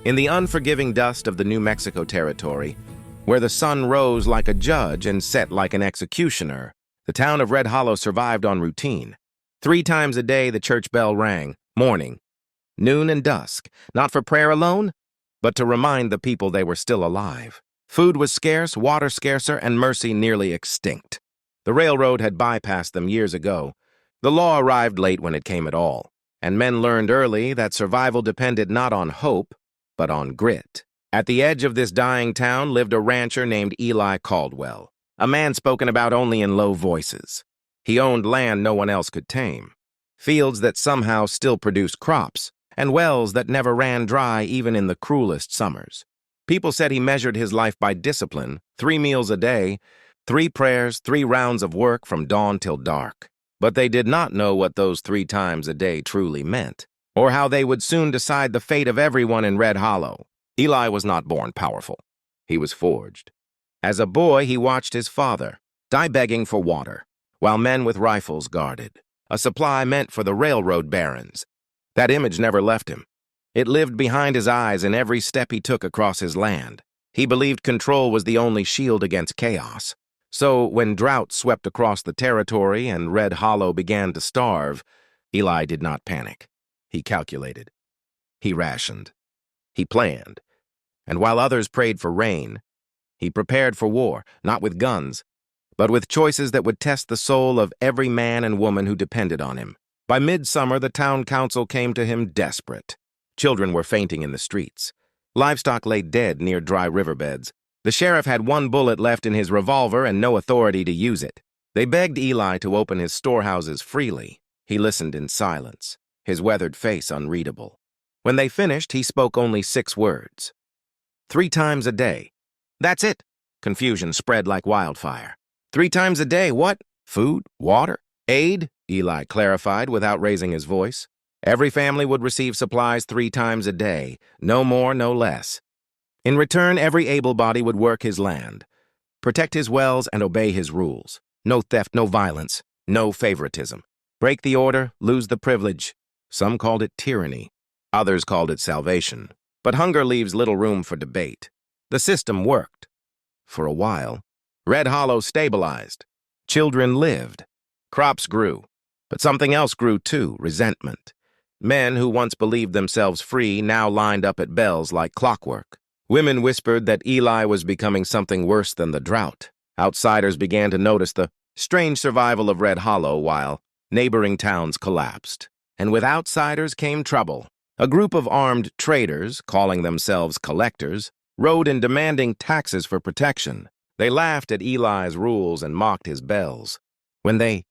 In the unforgiving dust of the New Mexico territory, where the sun rose like a judge and set like an executioner, the town of Red Hollow survived on routine. 3 times a day the church bell rang, morning, noon, and dusk, not for prayer alone, but to remind the people they were still alive. Food was scarce, water scarcer, and mercy nearly extinct. The railroad had bypassed them years ago. The law arrived late when it came at all, and men learned early that survival depended not on hope, but on grit. At the edge of this dying town lived a rancher named Eli Caldwell, a man spoken about only in low voices. He owned land no one else could tame, fields that somehow still produced crops, and wells that never ran dry even in the cruelest summers. People said he measured his life by discipline, 3 meals a day, 3 prayers, 3 rounds of work from dawn till dark. But they did not know what those 3 times a day truly meant, or how they would soon decide the fate of everyone in Red Hollow. Eli was not born powerful. He was forged. As a boy, he watched his father die begging for water, while men with rifles guarded, a supply meant for the railroad barons. That image never left him. It lived behind his eyes in every step he took across his land. He believed control was the only shield against chaos. So when drought swept across the territory and Red Hollow began to starve, Eli did not panic. He calculated. He rationed. He planned. And while others prayed for rain, he prepared for war, not with guns, but with choices that would test the soul of every man and woman who depended on him. By midsummer, the town council came to him desperate. Children were fainting in the streets. Livestock lay dead near dry riverbeds. The sheriff had 1 bullet left in his revolver and no authority to use it. They begged Eli to open his storehouses freely. He listened in silence, his weathered face unreadable. When they finished, he spoke only 6 words. 3 times a day. That's it. Confusion spread like wildfire. 3 times a day, what? Food? Water? Aid? Eli clarified without raising his voice. Every family would receive supplies 3 times a day, no more, no less. In return, every able-body would work his land, protect his wells, and obey his rules. No theft, no violence, no favoritism. Break the order, lose the privilege. Some called it tyranny. Others called it salvation. But hunger leaves little room for debate. The system worked. For a while, Red Hollow stabilized. Children lived. Crops grew. But something else grew too, resentment. Men who once believed themselves free now lined up at bells like clockwork. Women whispered that Eli was becoming something worse than the drought. Outsiders began to notice the strange survival of Red Hollow while neighboring towns collapsed. And with outsiders came trouble. A group of armed traders, calling themselves collectors, rode in demanding taxes for protection. They laughed at Eli's rules and mocked his bells. When they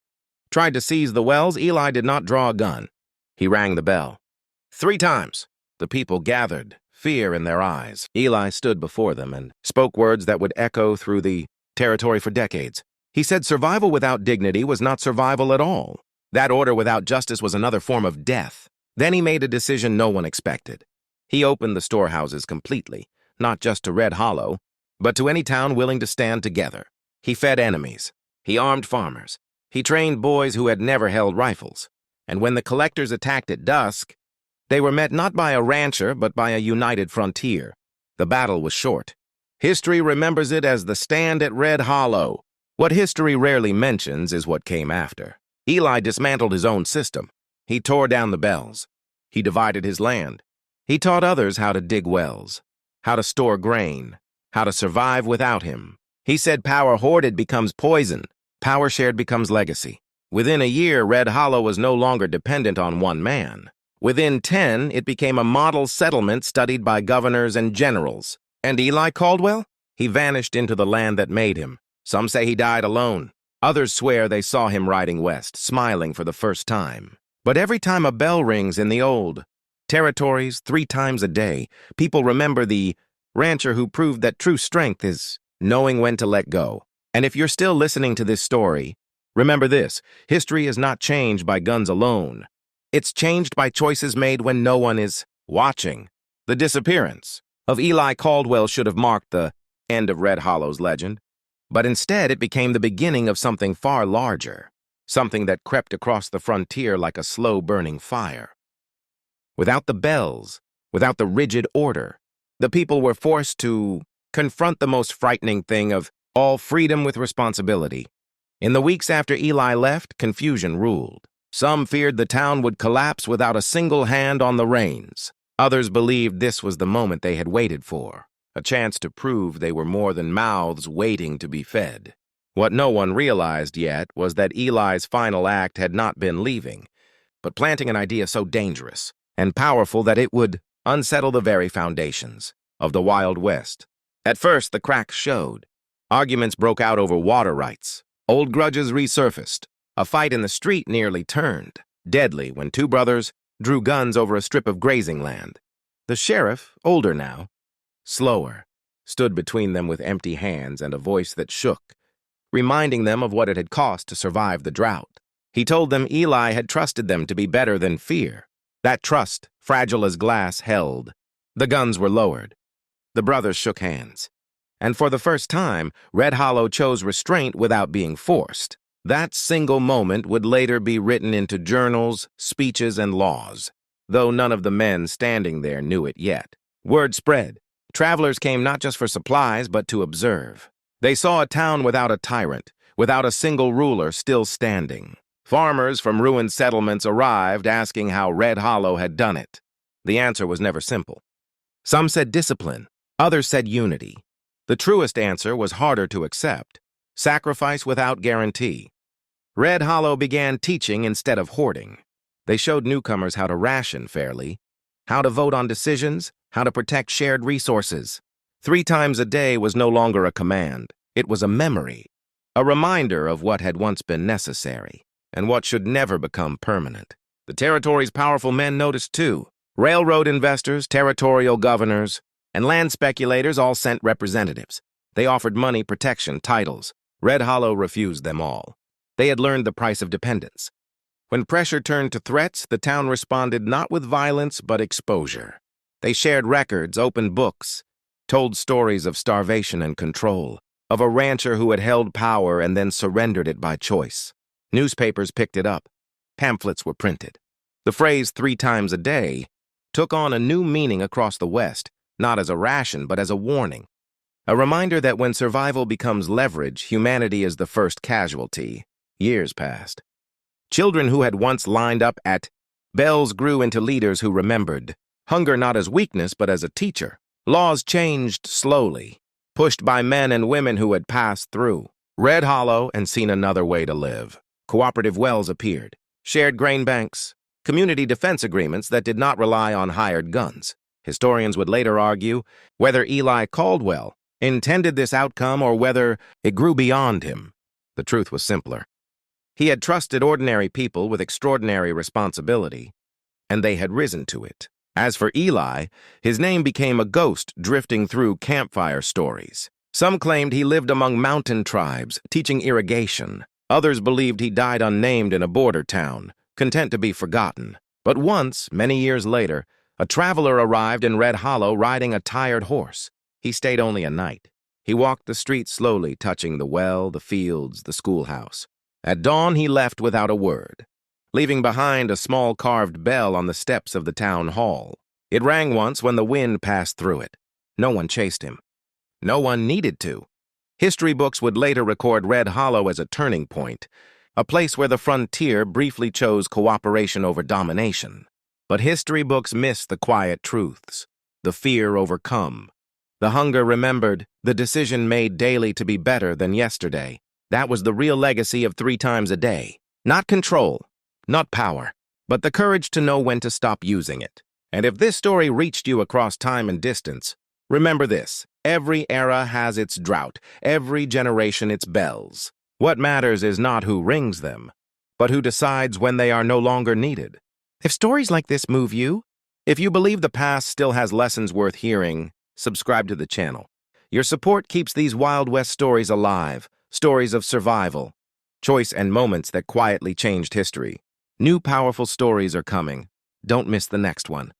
tried to seize the wells, Eli did not draw a gun. He rang the bell. 3 times. The people gathered, fear in their eyes. Eli stood before them and spoke words that would echo through the territory for decades. He said survival without dignity was not survival at all. That order without justice was another form of death. Then he made a decision no one expected. He opened the storehouses completely, not just to Red Hollow, but to any town willing to stand together. He fed enemies. He armed farmers. He trained boys who had never held rifles. And when the collectors attacked at dusk, they were met not by a rancher, but by a united frontier. The battle was short. History remembers it as the stand at Red Hollow. What history rarely mentions is what came after. Eli dismantled his own system. He tore down the bells. He divided his land. He taught others how to dig wells, how to store grain, how to survive without him. He said power hoarded becomes poison. Power shared becomes legacy. Within a year, Red Hollow was no longer dependent on one man. Within 10, it became a model settlement studied by governors and generals. And Eli Caldwell? He vanished into the land that made him. Some say he died alone. Others swear they saw him riding west, smiling for the first time. But every time a bell rings in the old territories 3 times a day, people remember the rancher who proved that true strength is knowing when to let go. And if you're still listening to this story, remember this: history is not changed by guns alone. It's changed by choices made when no one is watching. The disappearance of Eli Caldwell should have marked the end of Red Hollow's legend, but instead it became the beginning of something far larger, something that crept across the frontier like a slow-burning fire. Without the bells, without the rigid order, The people were forced to confront the most frightening thing of all, freedom with responsibility. In the weeks after Eli left, confusion ruled. Some feared the town would collapse without a single hand on the reins. Others believed this was the moment they had waited for, a chance to prove they were more than mouths waiting to be fed. What no one realized yet was that Eli's final act had not been leaving, but planting an idea so dangerous and powerful that it would unsettle the very foundations of the Wild West. At first, the cracks showed. Arguments broke out over water rights. Old grudges resurfaced. A fight in the street nearly turned deadly when two brothers drew guns over a strip of grazing land. The sheriff, older now, slower, stood between them with empty hands and a voice that shook, reminding them of what it had cost to survive the drought. He told them Eli had trusted them to be better than fear. That trust, fragile as glass, held. The guns were lowered. The brothers shook hands. And for the first time, Red Hollow chose restraint without being forced. That single moment would later be written into journals, speeches, and laws, though none of the men standing there knew it yet. Word spread. Travelers came not just for supplies, but to observe. They saw a town without a tyrant, without a single ruler, still standing. Farmers from ruined settlements arrived asking how Red Hollow had done it. The answer was never simple. Some said discipline, others said unity. The truest answer was harder to accept: sacrifice without guarantee. Red Hollow began teaching instead of hoarding. They showed newcomers how to ration fairly, how to vote on decisions, how to protect shared resources. 3 times a day was no longer a command. It was a memory, a reminder of what had once been necessary and what should never become permanent. The territory's powerful men noticed too. Railroad investors, territorial governors, and land speculators all sent representatives. They offered money, protection, titles. Red Hollow refused them all. They had learned the price of dependence. When pressure turned to threats, the town responded not with violence, but exposure. They shared records, opened books, told stories of starvation and control, of a rancher who had held power and then surrendered it by choice. Newspapers picked it up. Pamphlets were printed. The phrase 3 times a day took on a new meaning across the West, not as a ration, but as a warning. A reminder that when survival becomes leverage, humanity is the first casualty. Years passed. Children who had once lined up at bells grew into leaders who remembered hunger not as weakness, but as a teacher. Laws changed slowly, pushed by men and women who had passed through Red Hollow and seen another way to live. Cooperative wells appeared, shared grain banks, community defense agreements that did not rely on hired guns. Historians would later argue whether Eli Caldwell intended this outcome or whether it grew beyond him. The truth was simpler. He had trusted ordinary people with extraordinary responsibility, and they had risen to it. As for Eli, his name became a ghost drifting through campfire stories. Some claimed he lived among mountain tribes, teaching irrigation. Others believed he died unnamed in a border town, content to be forgotten. But once, many years later, a traveler arrived in Red Hollow riding a tired horse. He stayed only a night. He walked the streets slowly, touching the well, the fields, the schoolhouse. At dawn, he left without a word, leaving behind a small carved bell on the steps of the town hall. It rang once when the wind passed through it. No one chased him. No one needed to. History books would later record Red Hollow as a turning point, a place where the frontier briefly chose cooperation over domination. But history books missed the quiet truths, the fear overcome, the hunger remembered, the decision made daily to be better than yesterday. That was the real legacy of 3 times a day. Not control, not power, but the courage to know when to stop using it. And if this story reached you across time and distance, remember this: every era has its drought, every generation its bells. What matters is not who rings them, but who decides when they are no longer needed. If stories like this move you, if you believe the past still has lessons worth hearing, subscribe to the channel. Your support keeps these Wild West stories alive, stories of survival, choice, and moments that quietly changed history. New powerful stories are coming. Don't miss the next one.